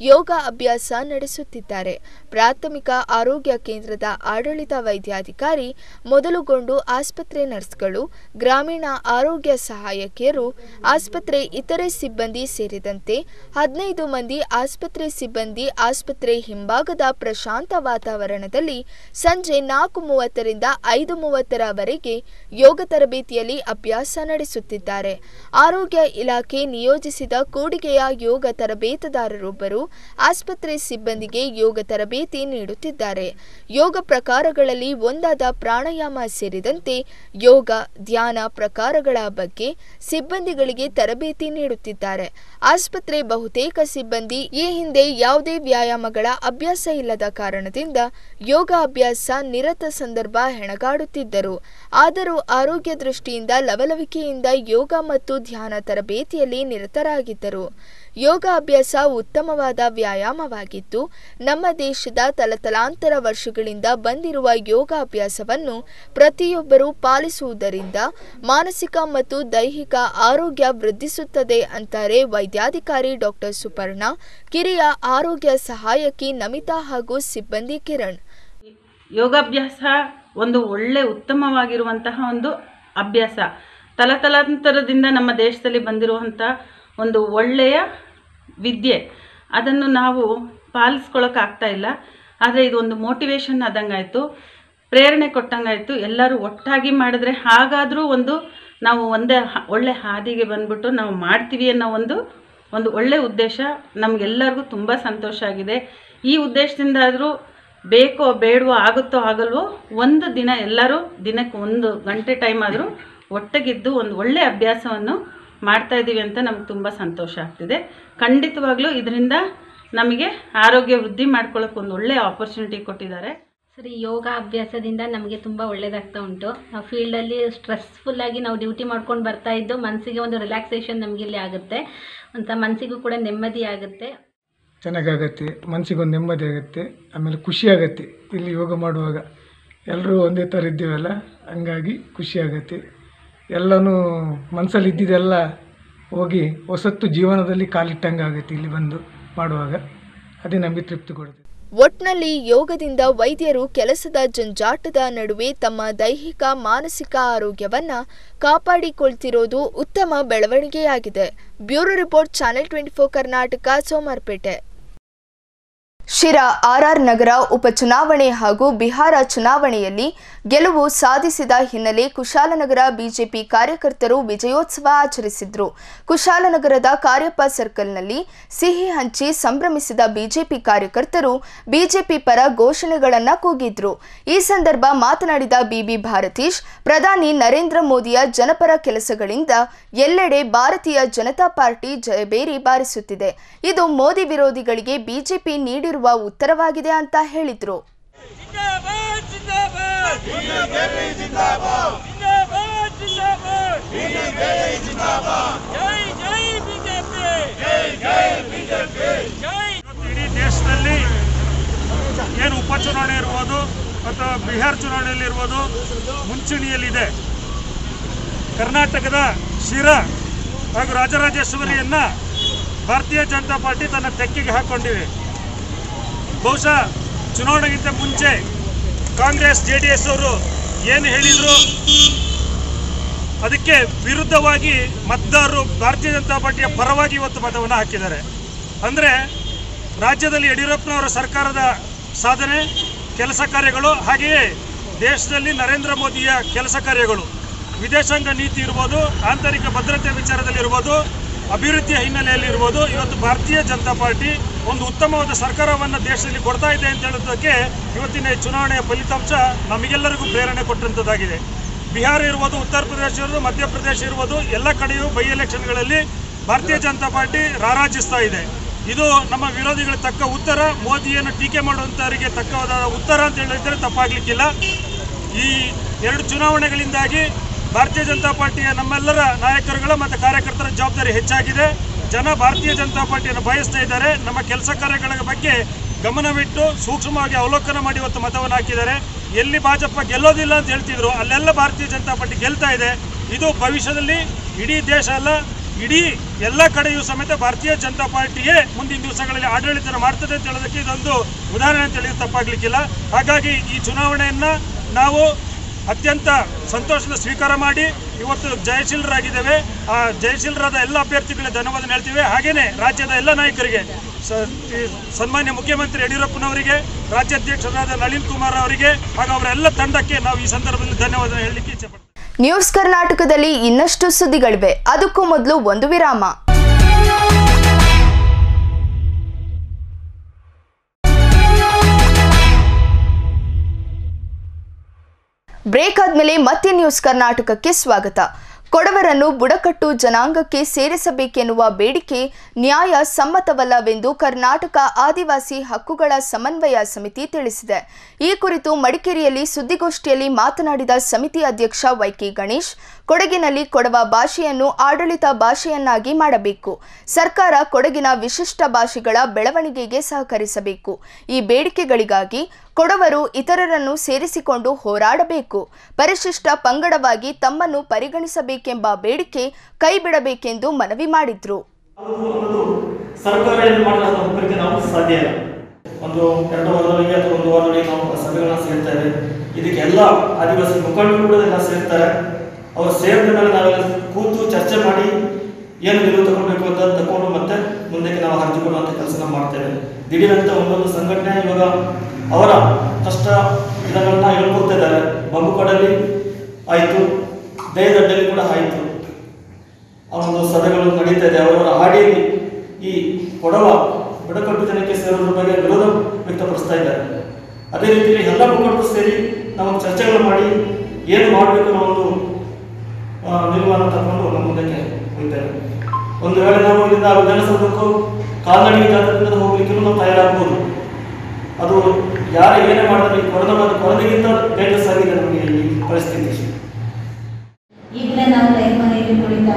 ಯೋಗ ಅಭ್ಯಾಸ ನಡೆಸುತ್ತಿದ್ದಾರೆ. ಪ್ರಾಥಮಿಕ ಆರೋಗ್ಯ ಕೇಂದ್ರದ ಆಡಳಿತ ವೈದ್ಯಾಧಿಕಾರಿ ಮೊದಲುಗೊಂಡು ಆಸ್ಪತ್ರೆ ನರ್ಸ್ಗಳು, ಗ್ರಾಮೀಣ ಆರೋಗ್ಯ ಸಹಾಯಕಿಯರು, ಆಸ್ಪತ್ರೆ ಇತರೆ ಸಿಬ್ಬಂದಿ ಸೇರಿದಂತೆ 15 ಮಂದಿ ಆಸ್ಪತ್ರೆ ಸಿಬ್ಬಂದಿ ಆಸ್ಪತ್ರೆ ಹಿಂಭಾಗದ ಪ್ರಶಾಂತ ವಾತಾವರಣದಲ್ಲಿ ಸಂಜೆ 4:30ರಿಂದ 5:30ರವರೆಗೆ ಯೋಗ ತರಬೇತಿಯಲ್ಲಿ ಅಭ್ಯಾಸ ನಡೆಸುತ್ತಿದ್ದಾರೆ. ಆರೋಗ್ಯ ಇಲಾಖೆ ನಿಯೋಜಿಸಿದ ಕೂಡಿಗೆಯ ಯೋಗ ತರಬೇತುದಾರರೊಬ್ಬರು ಆಸ್ಪತ್ರೆ ಸಿಬ್ಬಂದಿಗೆ ಯೋಗ ತರಬೇತಿ ನೀಡುತ್ತಿದ್ದಾರೆ. ಯೋಗ ಪ್ರಕಾರಗಳಲ್ಲಿ ಒಂದಾದ ಪ್ರಾಣಾಯಾಮ ಸೇರಿದಂತೆ ಯೋಗ, ಧ್ಯಾನ ಪ್ರಕಾರಗಳ ಬಗ್ಗೆ ಸಿಬ್ಬಂದಿಗಳಿಗೆ ತರಬೇತಿ ನೀಡುತ್ತಿದ್ದಾರೆ. ಆಸ್ಪತ್ರೆ ಬಹುತೇಕ ಸಿಬ್ಬಂದಿ ಈ ಹಿಂದೆ ಯಾವುದೇ ವ್ಯಾಯಾಮಗಳ ಅಭ್ಯಾಸ ಇಲ್ಲದ ಕಾರಣದಿಂದ ಯೋಗ ಅಭ್ಯಾಸ ನಿರತ ಸಂದರ್ಭ ಹೆಣಗಾಡುತ್ತಿದ್ದರು. ಆದರೂ ಆರೋಗ್ಯ ದೃಷ್ಟಿಯಿಂದ ಲವಲವಿಕೆಯಿಂದ ಯೋಗ ಮತ್ತು ಧ್ಯಾನ ತರಬೇತಿಯಲ್ಲಿ ನಿರತರಾಗಿದ್ದರು. ಯೋಗ ಅಭ್ಯಾಸ ಉತ್ತಮವಾದ ವ್ಯಾಯಾಮವಾಗಿದ್ದು, ನಮ್ಮ ದೇಶದ ತಲತಲಾಂತರ ವರ್ಷಗಳಿಂದ ಬಂದಿರುವ ಯೋಗ ಅಭ್ಯಾಸವನ್ನು ಪ್ರತಿಯೊಬ್ಬರೂ ಪಾಲಿಸುವುದರಿಂದ ಮಾನಸಿಕ ಮತ್ತು ದೈಹಿಕ ಆರೋಗ್ಯ ವೃದ್ಧಿಸುತ್ತದೆ ಅಂತಾರೆ ವೈದ್ಯಾಧಿಕಾರಿ ಡಾಕ್ಟರ್ ಸುಪರ್ಣ, ಕಿರಿಯ ಆರೋಗ್ಯ ಸಹಾಯಕಿ ನಮಿತಾ ಹಾಗೂ ಸಿಬ್ಬಂದಿ ಕಿರಣ್. ಯೋಗಾಭ್ಯಾಸ ಒಂದು ಒಳ್ಳೆ ಉತ್ತಮವಾಗಿರುವಂತಹ ಒಂದು ಅಭ್ಯಾಸ. ತಲತಲಾಂತರದಿಂದ ನಮ್ಮ ದೇಶದಲ್ಲಿ ಬಂದಿರುವಂಥ ಒಂದು ಒಳ್ಳೆಯ ವಿದ್ಯೆ. ಅದನ್ನು ನಾವು ಪಾಲಿಸ್ಕೊಳ್ಳೋಕ್ಕಾಗ್ತಾ ಇಲ್ಲ. ಆದರೆ ಇದು ಒಂದು ಮೋಟಿವೇಶನ್ ಆದಂಗಾಯಿತು, ಪ್ರೇರಣೆ ಕೊಟ್ಟಂಗಾಯಿತು. ಎಲ್ಲರೂ ಒಟ್ಟಾಗಿ ಮಾಡಿದ್ರೆ ಹಾಗಾದರೂ ನಾವು ಒಂದೇ ಒಳ್ಳೆ ಹಾದಿಗೆ ಬಂದ್ಬಿಟ್ಟು ನಾವು ಮಾಡ್ತೀವಿ ಅನ್ನೋ ಒಂದು ಒಳ್ಳೆಯ ಉದ್ದೇಶ ನಮಗೆಲ್ಲರಿಗೂ ತುಂಬ ಸಂತೋಷ ಆಗಿದೆ. ಈ ಉದ್ದೇಶದಿಂದಾದರೂ ಬೇಕೋ ಬೇಡವೋ ಆಗುತ್ತೋ ಆಗಲ್ವೋ ಒಂದು ದಿನ ಎಲ್ಲರೂ ದಿನಕ್ಕೆ 1 ಗಂಟೆ ಟೈಮ್ ಆದರೂ ಒಟ್ಟಿಗಿದ್ದು ಒಂದು ಒಳ್ಳೆಯ ಅಭ್ಯಾಸವನ್ನು ಮಾಡ್ತಾಯಿದ್ದೀವಿ ಅಂತ ನಮ್ಗೆ ತುಂಬ ಸಂತೋಷ ಆಗ್ತಿದೆ. ಖಂಡಿತವಾಗ್ಲೂ ಇದರಿಂದ ನಮಗೆ ಆರೋಗ್ಯ ವೃದ್ಧಿ ಮಾಡ್ಕೊಳ್ಳೋಕೆ ಒಂದು ಒಳ್ಳೆಯ ಆಪರ್ಚುನಿಟಿ ಕೊಟ್ಟಿದ್ದಾರೆ. ಸರಿ, ಯೋಗ ಅಭ್ಯಾಸದಿಂದ ನಮಗೆ ತುಂಬ ಒಳ್ಳೆಯದಾಗ್ತಾ ಉಂಟು. ನಾವು ಫೀಲ್ಡಲ್ಲಿ ಸ್ಟ್ರೆಸ್ಫುಲ್ಲಾಗಿ ನಾವು ಡ್ಯೂಟಿ ಮಾಡ್ಕೊಂಡು ಬರ್ತಾ ಇದ್ದು ಮನಸ್ಸಿಗೆ ಒಂದು ರಿಲ್ಯಾಕ್ಸೇಷನ್ ನಮಗಿಲ್ಲಿ ಆಗುತ್ತೆ ಅಂತ, ಮನಸ್ಸಿಗೂ ಕೂಡ ನೆಮ್ಮದಿ ಆಗುತ್ತೆ, ಚೆನ್ನಾಗಾಗತ್ತೆ, ಮನಸ್ಸಿಗೊಂದು ನೆಮ್ಮದಿ ಆಗುತ್ತೆ, ಆಮೇಲೆ ಖುಷಿ ಆಗುತ್ತೆ. ಇಲ್ಲಿ ಯೋಗ ಮಾಡುವಾಗ ಎಲ್ಲರೂ ಒಂದೇ ಥರ ಇದ್ದೀವಲ್ಲ, ಹಂಗಾಗಿ ಖುಷಿ ಆಗುತ್ತೆ. ಎಲ್ಲನೂ ಮನಸ್ಸಲ್ಲಿ ಇದ್ದಿದ್ದೆಲ್ಲ ಹೋಗಿ ಹೊಸತ್ತು ಜೀವನದಲ್ಲಿ ಕಾಲಿಟ್ಟಂಗೆ ಆಗುತ್ತೆ ಇಲ್ಲಿ ಬಂದು ಮಾಡುವಾಗ. ಅದೇ ನಮಗೆ ತೃಪ್ತಿ ಕೊಡುತ್ತೆ. ಒಟ್ನಲ್ಲಿ ಯೋಗದಿಂದ ವೈದ್ಯರು ಕೆಲಸದ ಜಂಜಾಟದ ನಡುವೆ ತಮ್ಮ ದೈಹಿಕ ಮಾನಸಿಕ ಆರೋಗ್ಯವನ್ನ ಕಾಪಾಡಿಕೊಳ್ತಿರೋದು ಉತ್ತಮ ಬೆಳವಣಿಗೆಯಾಗಿದೆ. Bureau report, channel 24 Karnataka, Somwarpet. Sira RR Nagar ಉಪಚುನಾವಣೆ ಹಾಗೂ ಬಿಹಾರ ಚುನಾವಣೆಯಲ್ಲಿ ಗೆಲುವು ಸಾಧಿಸಿದ ಹಿನ್ನೆಲೆ ಕುಶಾಲನಗರ ಬಿಜೆಪಿ ಕಾರ್ಯಕರ್ತರು ವಿಜಯೋತ್ಸವ ಆಚರಿಸಿದ್ರು. ಕುಶಾಲನಗರದ ಕಾರ್ಯಪ್ಪ ಸರ್ಕಲ್ನಲ್ಲಿ ಸಿಹಿ ಹಂಚಿ ಸಂಭ್ರಮಿಸಿದ ಬಿಜೆಪಿ ಕಾರ್ಯಕರ್ತರು ಬಿಜೆಪಿ ಪರ ಘೋಷಣೆಗಳನ್ನು ಕೂಗಿದ್ರು. ಈ ಸಂದರ್ಭ ಮಾತನಾಡಿದ ಬಿಬಿ ಭಾರತೀಶ್, ಪ್ರಧಾನಿ ನರೇಂದ್ರ ಮೋದಿಯ ಜನಪರ ಕೆಲಸಗಳಿಂದ ಎಲ್ಲೆಡೆ ಭಾರತೀಯ ಜನತಾ ಪಾರ್ಟಿ ಜಯಬೇರಿ ಬಾರಿಸುತ್ತಿದೆ. ಇದು ಮೋದಿ ವಿರೋಧಿಗಳಿಗೆ ಬಿಜೆಪಿ ನೀಡಿರುವ ಉತ್ತರವಾಗಿದೆ ಅಂತ ಹೇಳಿದ್ರು. ಇಡೀ ದೇಶದಲ್ಲಿ ಏನು ಉಪಚುನಾವಣೆ ಇರ್ಬೋದು ಅಥವಾ ಬಿಹಾರ ಚುನಾವಣೆಯಲ್ಲಿ ಇರ್ಬೋದು ಮುಂಚೂಣಿಯಲ್ಲಿದೆ. ಕರ್ನಾಟಕದ ಶಿರಾ ಹಾಗೂ ರಾಜರಾಜೇಶ್ವರಿಯನ್ನ ಭಾರತೀಯ ಜನತಾ ಪಾರ್ಟಿ ತನ್ನ ತೆಕ್ಕೆಗೆ ಹಾಕೊಂಡಿದೆ. ಬಹುಶಃ ಚುನಾವಣೆಗಿಂತ ಮುಂಚೆ ಕಾಂಗ್ರೆಸ್ JDS ಅವರು ಏನು ಹೇಳಿದರು ಅದಕ್ಕೆ ವಿರುದ್ಧವಾಗಿ ಮತದಾರರು ಭಾರತೀಯ ಜನತಾ ಪಾರ್ಟಿಯ ಪರವಾಗಿ ಇವತ್ತು ಮತವನ್ನು ಹಾಕಿದ್ದಾರೆ. ಅಂದರೆ ರಾಜ್ಯದಲ್ಲಿ ಯಡಿಯೂರಪ್ಪನವರ ಸರ್ಕಾರದ ಸಾಧನೆ, ಕೆಲಸ ಕಾರ್ಯಗಳು, ಹಾಗೆಯೇ ದೇಶದಲ್ಲಿ ನರೇಂದ್ರ ಮೋದಿಯ ಕೆಲಸ ಕಾರ್ಯಗಳು, ವಿದೇಶಾಂಗ ನೀತಿ ಇರ್ಬೋದು, ಆಂತರಿಕ ಭದ್ರತೆ ವಿಚಾರದಲ್ಲಿರ್ಬೋದು, ಅಭಿವೃದ್ಧಿಯ ಹಿನ್ನೆಲೆಯಲ್ಲಿರ್ಬೋದು, ಇವತ್ತು ಭಾರತೀಯ ಜನತಾ ಪಾರ್ಟಿ ಒಂದು ಉತ್ತಮವಾದ ಸರ್ಕಾರವನ್ನು ದೇಶದಲ್ಲಿ ಕೊಡ್ತಾ ಇದೆ ಅಂತ ಹೇಳೋದಕ್ಕೆ ಇವತ್ತಿನ ಚುನಾವಣೆಯ ಫಲಿತಾಂಶ ನಮಗೆಲ್ಲರಿಗೂ ಪ್ರೇರಣೆ ಕೊಟ್ಟಂಥದ್ದಾಗಿದೆ. ಬಿಹಾರ ಇರ್ಬೋದು, ಉತ್ತರ ಪ್ರದೇಶ ಇರ್ಬೋದು, ಮಧ್ಯಪ್ರದೇಶ ಇರ್ಬೋದು, ಎಲ್ಲ ಕಡೆಯೂ ಬೈ ಎಲೆಕ್ಷನ್ಗಳಲ್ಲಿ ಭಾರತೀಯ ಜನತಾ ಪಾರ್ಟಿ ರಾರಾಜಿಸ್ತಾ ಇದೆ. ಇದು ನಮ್ಮ ವಿರೋಧಿಗಳಿಗೆ ತಕ್ಕ ಉತ್ತರ, ಮೋದಿಯನ್ನು ಟೀಕೆ ಮಾಡುವಂಥವರಿಗೆ ತಕ್ಕವಾದ ಉತ್ತರ ಅಂತ ಹೇಳಿದರೆ ತಪ್ಪಾಗಲಿಕ್ಕಿಲ್ಲ. ಈ 2 ಚುನಾವಣೆಗಳಿಂದಾಗಿ ಭಾರತೀಯ ಜನತಾ ಪಾರ್ಟಿಯ ನಮ್ಮೆಲ್ಲರ ನಾಯಕರುಗಳ ಮತ್ತು ಕಾರ್ಯಕರ್ತರ ಜವಾಬ್ದಾರಿ ಹೆಚ್ಚಾಗಿದೆ. ಜನ ಭಾರತೀಯ ಜನತಾ ಪಾರ್ಟಿಯನ್ನು ಬಯಸ್ತಾ ಇದ್ದಾರೆ. ನಮ್ಮ ಕೆಲಸ ಕಾರ್ಯಗಳ ಬಗ್ಗೆ ಗಮನವಿಟ್ಟು ಸೂಕ್ಷ್ಮವಾಗಿ ಅವಲೋಕನ ಮಾಡಿ ಇವತ್ತು ಮತವನ್ನು ಹಾಕಿದ್ದಾರೆ. ಎಲ್ಲಿ ಭಾಜಪ ಗೆಲ್ಲೋದಿಲ್ಲ ಅಂತ ಹೇಳ್ತಿದ್ರು ಅಲ್ಲೆಲ್ಲ ಭಾರತೀಯ ಜನತಾ ಪಾರ್ಟಿ ಗೆಲ್ತಾ ಇದೆ. ಇದು ಭವಿಷ್ಯದಲ್ಲಿ ಇಡೀ ದೇಶ ಅಲ್ಲ, ಇಡೀ ಎಲ್ಲ ಕಡೆಯೂ ಸಮೇತ ಭಾರತೀಯ ಜನತಾ ಪಾರ್ಟಿಯೇ ಮುಂದಿನ ದಿವಸಗಳಲ್ಲಿ ಆಡಳಿತ ಮಾಡ್ತದೆ ಅಂತ ಹೇಳೋದಕ್ಕೆ ಇದೊಂದು ಉದಾಹರಣೆ ಅಂತ ಹೇಳಿದ್ರೆ ತಪ್ಪಾಗಲಿಕ್ಕಿಲ್ಲ. ಹಾಗಾಗಿ ಈ ಚುನಾವಣೆಯನ್ನು ನಾವು ಅತ್ಯಂತ ಸಂತೋಷದ ಸ್ವೀಕಾರ ಮಾಡಿ ಇವತ್ತು ಜಯಶೀಲರಾಗಿದ್ದೇವೆ. ಆ ಜಯಶೀಲರಾದ ಎಲ್ಲ ಅಭ್ಯರ್ಥಿಗಳಿಗೆ ಧನ್ಯವಾದ ಹೇಳ್ತೀವಿ. ಹಾಗೆಯೇ ರಾಜ್ಯದ ಎಲ್ಲ ನಾಯಕರಿಗೆ, ಸನ್ಮಾನ್ಯ ಮುಖ್ಯಮಂತ್ರಿ ಯಡಿಯೂರಪ್ಪನವರಿಗೆ, ರಾಜ್ಯಾಧ್ಯಕ್ಷರಾದ ನಳಿನ್ ಕುಮಾರ್ ಅವರಿಗೆ ಹಾಗೂ ಅವರೆಲ್ಲ ತಂಡಕ್ಕೆ ನಾವು ಈ ಸಂದರ್ಭದಲ್ಲಿ ಧನ್ಯವಾದ ಹೇಳಲಿಕ್ಕೆ ಇಚ್ಛೆಪಡ್ತೀವಿ. ನ್ಯೂಸ್ ಕರ್ನಾಟಕದಲ್ಲಿ ಇನ್ನಷ್ಟು ಸುದ್ದಿಗಳಿವೆ. ಅದಕ್ಕೂ ಮೊದಲು ಒಂದು ವಿರಾಮ. ಬ್ರೇಕ್ ಆದ್ಮೇಲೆ ಮತ್ತೆ ನ್ಯೂಸ್ ಕರ್ನಾಟಕಕ್ಕೆ ಸ್ವಾಗತ. ಕೊಡವರನ್ನು ಬುಡಕಟ್ಟು ಜನಾಂಗಕ್ಕೆ ಸೇರಿಸಬೇಕೆನ್ನುವ ಬೇಡಿಕೆ ನ್ಯಾಯ ಸಮ್ಮತವಲ್ಲವೆಂದು ಕರ್ನಾಟಕ ಆದಿವಾಸಿ ಹಕ್ಕುಗಳ ಸಮನ್ವಯ ಸಮಿತಿ ತಿಳಿಸಿದೆ. ಈ ಕುರಿತು ಮಡಿಕೇರಿಯಲ್ಲಿ ಸುದ್ದಿಗೋಷ್ಠಿಯಲ್ಲಿ ಮಾತನಾಡಿದ ಸಮಿತಿ ಅಧ್ಯಕ್ಷ ವೈಕೆ ಗಣೇಶ್, ಕೊಡಗಿನಲ್ಲಿ ಕೊಡವ ಭಾಷೆಯನ್ನು ಆಡಳಿತ ಭಾಷೆಯನ್ನಾಗಿ ಮಾಡಬೇಕು. ಸರ್ಕಾರ ಕೊಡಗಿನ ವಿಶಿಷ್ಟ ಭಾಷೆಗಳ ಬೆಳವಣಿಗೆಗೆ ಸಹಕರಿಸಬೇಕು. ಈ ಬೇಡಿಕೆಗಳಿಗಾಗಿ ಕೊಡವರು ಇತರರನ್ನು ಸೇರಿಸಿಕೊಂಡು ಹೋರಾಡಬೇಕು. ಪರಿಶಿಷ್ಟ ಪಂಗಡವಾಗಿ ತಮ್ಮನ್ನು ಪರಿಗಣಿಸಬೇಕೆಂಬ ಬೇಡಿಕೆ ಕೈಬಿಡಬೇಕೆಂದು ಮನವಿ ಮಾಡಿದ್ರು. ಸರ್ಕಾರ ಏನು ಮಾಡಲಿಕ್ಕೆ ನಾವು ಸಾಧ್ಯ ಇಲ್ಲ. ಒಂದು 2 ವಾರದೊಳಗೆ ಅಥವಾ 1 ವಾರದೊಳಗೆ ನಾವು ಸಭೆಗಳನ್ನ ಸೇರ್ತಾರೆ. ಇದಕ್ಕೆ ಎಲ್ಲ ಆದಿವಾಸಿ ಮುಖಂಡರು ಕೂಡ ಎಲ್ಲ ಸೇರ್ತಾರೆ. ಅವರು ಸೇರಿದ ಮೇಲೆ ನಾವೆಲ್ಲ ಕೂತು ಚರ್ಚೆ ಮಾಡಿ ಏನು ನಿಲುವು ತಗೊಳ್ಬೇಕು ಅಂತ ತಗೊಂಡು ಮತ್ತೆ ಮುಂದಕ್ಕೆ ನಾವು ಹಂಚಿಕೊಳ್ಳುವಂಥ ಕೆಲಸ ಮಾಡ್ತೇವೆ. ದಿಢೀರಂತ ಒಂದೊಂದು ಸಂಘಟನೆ ಇವಾಗ ಅವರ ಕಷ್ಟ ಇದನ್ನ ಹೇಳ್ಕೊಳ್ತಾ ಇದ್ದಾರೆ. ಬಂಬುಕೋಡಲ್ಲಿ ಆಯಿತು, ದಯದಡ್ಡಲ್ಲಿ ಕೂಡ ಆಯಿತು, ಆ ಒಂದು ಸಭೆಗಳು ನಡೀತಾ ಇದೆ. ಅವರವರ ಹಾಡಿಯಲ್ಲಿ ಈ ಕೊಡವ ಬುಡಕಟ್ಟು ಜನಕ್ಕೆ ಸೇರೋದ್ರ ಬಗ್ಗೆ ವಿರೋಧ ವ್ಯಕ್ತಪಡಿಸ್ತಾ ಇದ್ದಾರೆ. ಅದೇ ರೀತಿಯಲ್ಲಿ ಎಲ್ಲ ಮುಖಂಡರು ಸೇರಿ ನಾವು ಚರ್ಚೆಗಳು ಮಾಡಿ ಏನು ಮಾಡಬೇಕು ಅನ್ನೋ ಒಂದು ನಿಲುವನ್ನು ತಗೊಂಡು ನಮ್ಮ ಮುಂದಕ್ಕೆ ಹೋಗ್ತೇವೆ. ಒಂದು ವೇಳೆ ನಾವು ಇದರಿಂದ ವಿಧಾನಸೌಧಕ್ಕೂ ಕಾಲ್ನಡಿಗೆ ಜಾಗದಿಂದ ಹೋಗ್ಲಿಕ್ಕೂ ನಾವು ತಯಾರಾಗ್ಬೋದು. ಅದು ಯಾರು ಏನೇ ಮಾಡಿದ್ರೆ ಕೊಡಗಿಂತ ಡೇಂಜರ್ಸ್ ಆಗಿದೆ ನಮಗೆ ಈ ಪರಿಸ್ಥಿತಿ. ಈಗಲೇ ನಾವು ರೈತ ಮನೆಯಲ್ಲಿ ಕುಳಿತ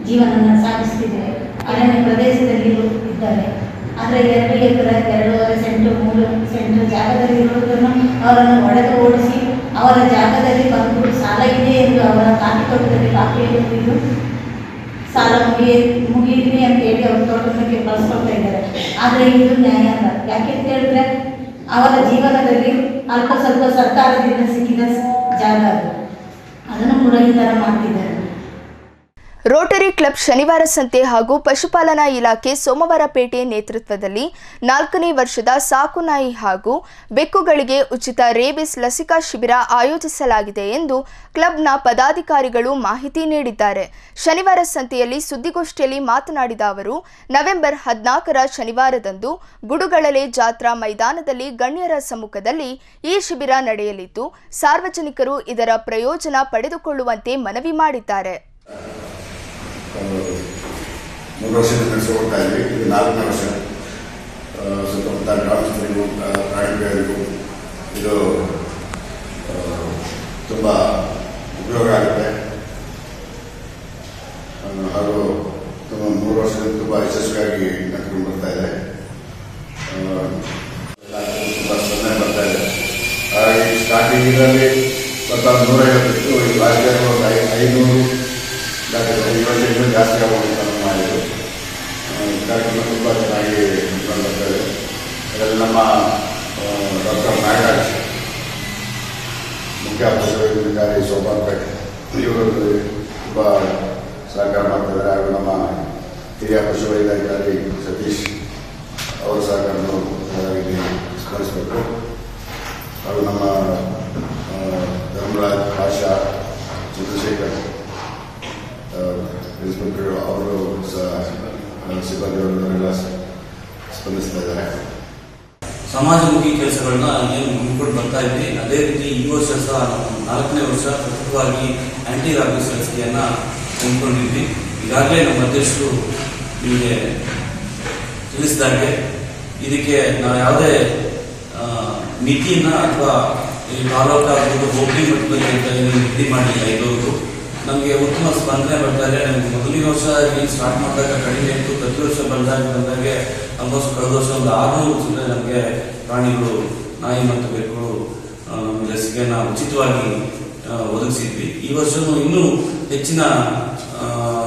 ಜೀವನ ಸಾಗಿಸ್ತಿದ್ದೇವೆ. ಅರಣ್ಯ ಪ್ರದೇಶದಲ್ಲಿ ಇದ್ದಾರೆ. ಆದರೆ 2 ಎಕರೆ 2.5 ಸೆಂಟು 3 ಸೆಂಟು ಜಾಗದಲ್ಲಿ ಇರುವುದನ್ನು ಅವರನ್ನು ಒಡೆದು ಓಡಿಸಿ ಅವರ ಜಾಗದಲ್ಲಿ ಬಂದು ಸಾಲ ಇದೆ ಎಂದು ಅವರ ಖಾತೆ ತೋಟದಲ್ಲಿ ಕಾಪಿಯಲ್ಲಿ ಇದು ಸಾಲ ಮುಗಿಯಿರಿ ಅಂತ ಹೇಳಿ ಅವ್ರ ತೋಟಕ್ಕೆ ಬಳಸ್ಕೊಳ್ತಾ ಇದ್ದಾರೆ. ಆದರೆ ಇದು ನ್ಯಾಯ ಅಲ್ಲ. ಯಾಕೆಂತ ಹೇಳಿದ್ರೆ ಅವರ ಜೀವನದಲ್ಲಿ ಅಲ್ಪ ಸ್ವಲ್ಪ ಸರ್ಕಾರದಿಂದ ಸಿಕ್ಕಿದ ಜಾಗ ಅದನ್ನು ಕೂಡ ಈ ಥರ ಮಾಡ್ತಿದ್ದಾರೆ. ರೋಟರಿ ಕ್ಲಬ್ ಶನಿವಾರ ಸಂತೆ ಹಾಗೂ ಪಶುಪಾಲನಾ ಇಲಾಖೆ ಸೋಮವಾರಪೇಟೆ ನೇತೃತ್ವದಲ್ಲಿ 4ನೇ ವರ್ಷದ ಸಾಕು ನಾಯಿ ಹಾಗೂ ಬೆಕ್ಕುಗಳಿಗೆ ಉಚಿತ ರೇಬಿಸ್ ಲಸಿಕಾ ಶಿಬಿರ ಆಯೋಜಿಸಲಾಗಿದೆ ಎಂದು ಕ್ಲಬ್ನ ಪದಾಧಿಕಾರಿಗಳು ಮಾಹಿತಿ ನೀಡಿದ್ದಾರೆ. ಶನಿವಾರ ಸಂತೆಯಲ್ಲಿ ಸುದ್ದಿಗೋಷ್ಠಿಯಲ್ಲಿ ಮಾತನಾಡಿದ ಅವರು, ನವೆಂಬರ್ 14ರ ಶನಿವಾರದಂದು ಗುಡುಗಳಲೆ ಜಾತ್ರಾ ಮೈದಾನದಲ್ಲಿ ಗಣ್ಯರ ಸಮ್ಮುಖದಲ್ಲಿ ಈ ಶಿಬಿರ ನಡೆಯಲಿದ್ದು ಸಾರ್ವಜನಿಕರು ಇದರ ಪ್ರಯೋಜನ ಪಡೆದುಕೊಳ್ಳುವಂತೆ ಮನವಿ ಮಾಡಿದ್ದಾರೆ. 3 ವರ್ಷದಿಂದ ನಡೆಸಿಕೊಡ್ತಾ ಇದ್ವಿ. ಇದು 4ನೇ ವರ್ಷ. ಸುತ್ತಮುತ್ತ ಗ್ರಾಮಸ್ಥರಿಗೂ ಪ್ರಾಣಿಗಳಿಗೂ ಇದು ತುಂಬ ಉಪಯೋಗ ಆಗುತ್ತೆ ಹಾಗೂ 3 ವರ್ಷದಿಂದ ತುಂಬ ಯಶಸ್ವಿಯಾಗಿ ನಡೆದುಕೊಂಡು ಬರ್ತಾ ಇದೆ. ತುಂಬ ಸ್ಪಂದನೆ ಬರ್ತಾ ಇದೆ. ಹಾಗಾಗಿ ಸ್ಟಾರ್ಟಿಂಗಿನಲ್ಲಿ ಸ್ವಲ್ಪ 150 ಇತ್ತು. ಈ ಲಾಸ್ಟ್ ಇಯರ್ ಒಂದು 500 ಇವತ್ತಿಂದ ಜಾಸ್ತಿ ಆಗೋದು ಮಾಡಿದ್ರು. ಕಾರ್ಯಕ್ರಮ ತುಂಬ ಚೆನ್ನಾಗಿ ಬರ್ತದೆ. ಅದರಲ್ಲಿ ನಮ್ಮ ಡಾಕ್ಟರ್ ನಾಗರಾಜ್, ಮುಖ್ಯ ಪಶುವೈದ್ಯಾಧಿಕಾರಿ ಸೋಪಾನ್ಪೇಟೆ, ಇವರು ತುಂಬ ಸಹಕಾರ ಮಾಡ್ತಿದ್ದಾರೆ. ಹಾಗೂ ನಮ್ಮ ಹಿರಿಯ ಪಶುವೈದ್ಯಾಧಿಕಾರಿ ಸತೀಶ್ ಅವರ ಸಹಕಾರವನ್ನು ಇಲ್ಲಿ ಸ್ಮರಿಸಬೇಕು. ಹಾಗೂ ನಮ್ಮ ಧರ್ಮರಾಜ್, ಭಾಷಾ, ಚಂದ್ರಶೇಖರ್ ಇನ್ಸ್ಪೆಕ್ಟರ್ ಅವರು ಸಿಬ್ಬಂದಿಯವರೆಲ್ಲ ಸ್ಪಂದಿಸ್ತಾ ಇದ್ದಾರೆ. ಸಮಾಜಮುಖಿ ಕೆಲಸಗಳನ್ನ ಏನು ಮುಂದ್ಕೊಂಡು ಬರ್ತಾ ಇದ್ವಿ, ಅದೇ ರೀತಿ ಈ ವರ್ಷ ಸಹ 4ನೇ ವರ್ಷ ಸತತವಾಗಿ ಆಂಟಿ ರಾಬಿಸ್ ಲಸಿಕೆಯನ್ನು ಹಮ್ಮಿಕೊಂಡಿದ್ವಿ. ಈಗಾಗಲೇ ನಮ್ಮ ಅಧ್ಯಕ್ಷರು ನಿಮಗೆ ತಿಳಿಸಿದಾಗೆ ಇದಕ್ಕೆ ನಾವು ಯಾವುದೇ ಮಿತಿಯನ್ನು ಅಥವಾ ಈ ತಾಲೂಕಾಗ್ಬೋದು ಹೋಬಳಿ ಮಟ್ಟದಲ್ಲಿ ಅಂತ ಏನು ನಿಗದಿ ಮಾಡಲಿಲ್ಲ. ಇದುವರೆಗೂ ನಮಗೆ ಉತ್ತಮ ಸ್ಪಂದನೆ ಬರ್ತಾ ಇದೆ. ನಮಗೆ ಮೊದಲಿನ ವರ್ಷ ಏನು ಸ್ಟಾರ್ಟ್ ಮಾಡಿದಾಗ ಕಡಿಮೆ ಇತ್ತು. ಪ್ರತಿ ವರ್ಷ ಬಂದಾಗೆ ಆಲ್ಮೋಸ್ಟ್ ಕಳೆದ ವರ್ಷ ಒಂದು 600 ಜನ ನಮಗೆ ಪ್ರಾಣಿಗಳು, ನಾಯಿ ಮತ್ತು ಬೆಕ್ಕುಗಳು ಲಸಿಕೆಯನ್ನು ಉಚಿತವಾಗಿ ಒದಗಿಸಿದ್ವಿ. ಈ ವರ್ಷವೂ ಇನ್ನೂ ಹೆಚ್ಚಿನ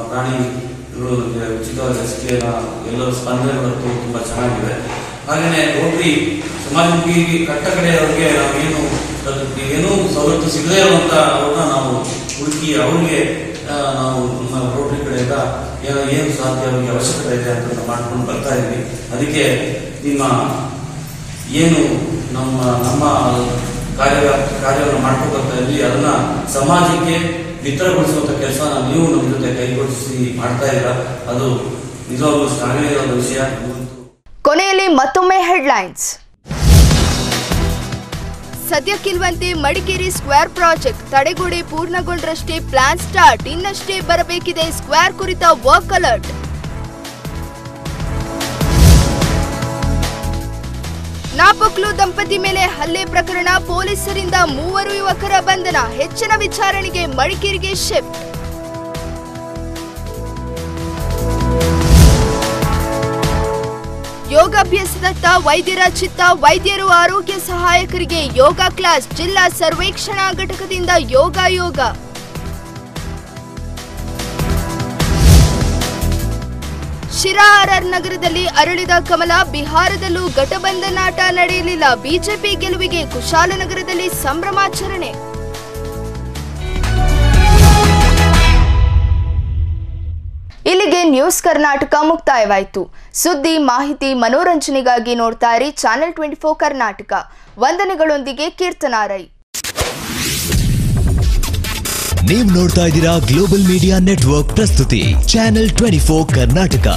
ಪ್ರಾಣಿಗಳು ಉಚಿತವಾಗಿ ಲಸಿಕೆಯನ್ನು ಎಲ್ಲರ ಸ್ಪಂದನೆಗಳು ತುಂಬ ಚೆನ್ನಾಗಿದೆ. ಹಾಗೆಯೇ ರೋಟರಿ ಸಮಾಜಮುಖಿ ಕಟ್ಟ ಕಡೆ ಅವ್ರಿಗೆ ನಾವೇನು ಸವಲತ್ತು ಸಿಗದೇ ಇರುವಂಥ ಅವ್ರನ್ನ ನಾವು ಹುಡುಕಿ ಅವ್ರಿಗೆ ನಾವು ನಮ್ಮ ರೋಟರಿ ಕಡೆಯಿಂದ ಏನು ಸಾಧ್ಯ ಅವರಿಗೆ ಅವಶ್ಯಕತೆ ಇದೆ ಅಂತ ಮಾಡ್ಕೊಂಡು ಬರ್ತಾ ಇದ್ವಿ. ಅದಕ್ಕೆ ನಿಮ್ಮ ಏನು ನಮ್ಮ ಕಾರ್ಯವನ್ನು ಮಾಡ್ಕೊಂಡು ಬರ್ತಾ ಇದ್ವಿ, ಅದನ್ನ ಸಮಾಜಕ್ಕೆ ವಿತರಗೊಳಿಸುವಂಥ ಕೆಲಸ ನೀವು ನಮ್ಮ ಜೊತೆ ಕೈಗೊಳಿಸಿ ಮಾಡ್ತಾ ಇದ್ದೀರ. ಅದು ನಿಜವಾಗ್ಲೂ ಶ್ಲಾಘನೀಯವಾದ ವಿಷಯ. ಕೊನೆಯಲ್ಲಿ ಮತ್ತೊಮ್ಮೆ ಹೆಡ್ಲೈನ್ಸ್. ಸದ್ಯಕ್ಕಿರುವಂತೆ ಮಡಿಕೇರಿ ಸ್ಕ್ವೇರ್ ಪ್ರಾಜೆಕ್ಟ್ ತಡೆಗೋಡೆ ಪೂರ್ಣಗೊಂಡ್ರಷ್ಟೇ ಪ್ಲಾನ್ ಸ್ಟಾರ್ಟ್, ಇನ್ನಷ್ಟೇ ಬರಬೇಕಿದೆ ಸ್ಕ್ವೇರ್ ಕುರಿತ ವರ್ಕ್ ಅಲರ್ಟ್. ನಾಪಕ್ಲು ದಂಪತಿ ಮೇಲೆ ಹಲ್ಲೆ ಪ್ರಕರಣ, ಪೊಲೀಸರಿಂದ 3 ಯುವಕರ ಬಂಧನ, ಹೆಚ್ಚಿನ ವಿಚಾರಣೆಗೆ ಮಡಿಕೇರಿಗೆ ಶಿಫ್ಟ್. ಯೋಗಾಭ್ಯಾಸದತ್ತ ವೈದ್ಯರ ಚಿತ್ತ, ವೈದ್ಯರು ಆರೋಗ್ಯ ಸಹಾಯಕರಿಗೆ ಯೋಗ ಕ್ಲಾಸ್, ಜಿಲ್ಲಾ ಸರ್ವೇಕ್ಷಣಾ ಘಟಕದಿಂದ ಯೋಗ. ಶಿರಾ ಆರ್ಆರ್ ನಗರದಲ್ಲಿ ಅರಳಿದ ಕಮಲ, ಬಿಹಾರದಲ್ಲೂ ಘಟಬಂಧನಾಟ ನಡೆಯಲಿಲ್ಲ, ಬಿಜೆಪಿ ಗೆಲುವಿಗೆ ಕುಶಾಲನಗರದಲ್ಲಿ ಸಂಭ್ರಮಾಚರಣೆ. ಇಲ್ಲಿಗೆ ನ್ಯೂಸ್ ಕರ್ನಾಟಕ ಮುಕ್ತಾಯವಾಯಿತು. ಸುದ್ದಿ, ಮಾಹಿತಿ, ಮನೋರಂಜನೆಗಾಗಿ ನೋಡ್ತಾ ಇರಿ ಚಾನೆಲ್ 24 ಕರ್ನಾಟಕ. ವಂದನೆಗಳೊಂದಿಗೆ ಕೀರ್ತನಾ ರೈ. ನೀವು ನೋಡ್ತಾ ಇದ್ದೀರಾ ಗ್ಲೋಬಲ್ ಮೀಡಿಯಾ ನೆಟ್ವರ್ಕ್ ಪ್ರಸ್ತುತಿ ಚಾನೆಲ್ 24 ಕರ್ನಾಟಕ.